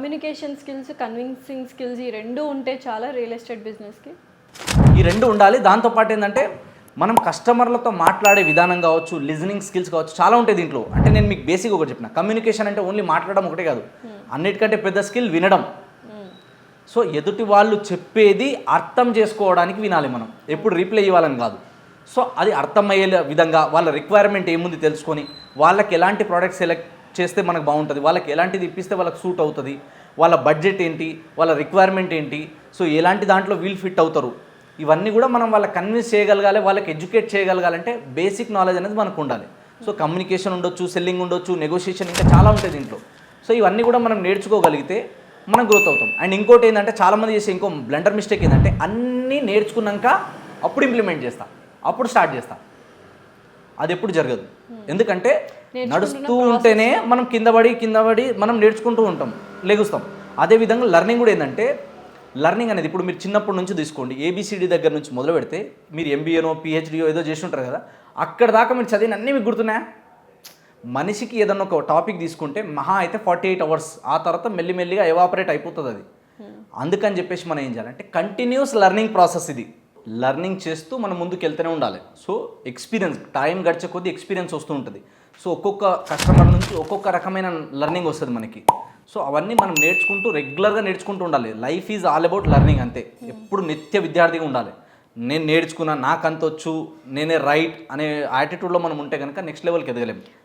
Communication skills, convincing skills ఈ రెండు ఉంటే చాలా రియల్ ఎస్టేట్ బిజినెస్కి. ఈ రెండు ఉండాలి. దాంతోపాటు ఏంటంటే మనం కస్టమర్లతో మాట్లాడే విధానం కావచ్చు, లిజనింగ్ స్కిల్స్ కావచ్చు, చాలా ఉంటాయి దీంట్లో. అంటే నేను మీకు బేసిక్ ఒకటి చెప్పిన, కమ్యూనికేషన్ అంటే ఓన్లీ మాట్లాడడం ఒకటే కాదు, అన్నిటికంటే పెద్ద స్కిల్ వినడం. సో ఎదుటి వాళ్ళు చెప్పేది అర్థం చేసుకోవడానికి వినాలి మనం, ఎప్పుడు రిప్లై ఇవ్వాలని కాదు. సో అది అర్థమయ్యే విధంగా వాళ్ళ రిక్వైర్మెంట్ ఏముంది తెలుసుకొని, వాళ్ళకి ఎలాంటి ప్రోడక్ట్ సెలెక్ట్ చేస్తే మనకు బాగుంటుంది, వాళ్ళకి ఎలాంటిది ఇప్పిస్తే వాళ్ళకి సూట్ అవుతుంది, వాళ్ళ బడ్జెట్ ఏంటి, వాళ్ళ రిక్వైర్మెంట్ ఏంటి, సో ఎలాంటి దాంట్లో వీల్ ఫిట్ అవుతారు, ఇవన్నీ కూడా మనం వాళ్ళకి కన్విన్స్ చేయగలగాలి, వాళ్ళకి ఎడ్యుకేట్ చేయగలగాలంటే బేసిక్ నాలెడ్జ్ అనేది మనకు ఉండాలి. సో కమ్యూనికేషన్ ఉండొచ్చు, సెల్లింగ్ ఉండొచ్చు, నెగోషియేషన్, ఇంకా చాలా ఉంటాయి దీంట్లో. సో ఇవన్నీ కూడా మనం నేర్చుకోగలిగితే మనం గ్రోత్ అవుతాం. అండ్ ఇంకోటి ఏంటంటే చాలామంది చేసే ఇంకో బ్లండర్ మిస్టేక్ ఏంటంటే అన్నీ నేర్చుకున్నాక అప్పుడు ఇంప్లిమెంట్ చేస్తా, అప్పుడు స్టార్ట్ చేస్తా. అది ఎప్పుడు జరగదు. ఎందుకంటే నడుస్తూ ఉంటేనే మనం కింద పడి మనం నేర్చుకుంటూ ఉంటాం, లెగుస్తాం. అదేవిధంగా లెర్నింగ్ కూడా ఏంటంటే, లెర్నింగ్ అనేది ఇప్పుడు మీరు చిన్నప్పటి నుంచి తీసుకోండి, ఏబిసిడి దగ్గర నుంచి మొదలు పెడితే మీరు ఎంబీఏనో పిహెచ్డియో ఏదో చేసి ఉంటారు కదా, అక్కడ దాకా మీరు చదివిన అన్నీ మీకు గుర్తున్నాయా? మనిషికి ఏదన్నా ఒక టాపిక్ తీసుకుంటే మహా అయితే 48 అవర్స్, ఆ తర్వాత మెల్లిమెల్లిగా ఎవాపరేట్ అయిపోతుంది అది. అందుకని చెప్పేసి మనం ఏం చేయాలంటే కంటిన్యూస్ లెర్నింగ్ ప్రాసెస్ ఇది. లెర్నింగ్ చేస్తూ మనం ముందుకు వెళ్తూనే ఉండాలి. సో ఎక్స్పీరియన్స్, టైం గడిచే కొద్దీ ఎక్స్పీరియన్స్ వస్తూ ఉంటుంది. సో ఒక్కొక్క కస్టమర్ నుంచి ఒక్కొక్క రకమైన లెర్నింగ్ వస్తుంది మనకి. సో అవన్నీ మనం నేర్చుకుంటూ రెగ్యులర్గా నేర్చుకుంటూ ఉండాలి. Life is all about learning అంతే. ఎప్పుడు నిత్య విద్యార్థిగా ఉండాలి. నేను నేర్చుకున్నా, నాకు అంత వచ్చు, నేనే రైట్ అనే యాటిట్యూడ్లో మనం ఉంటే కనుక నెక్స్ట్ లెవెల్కి ఎదగలేము.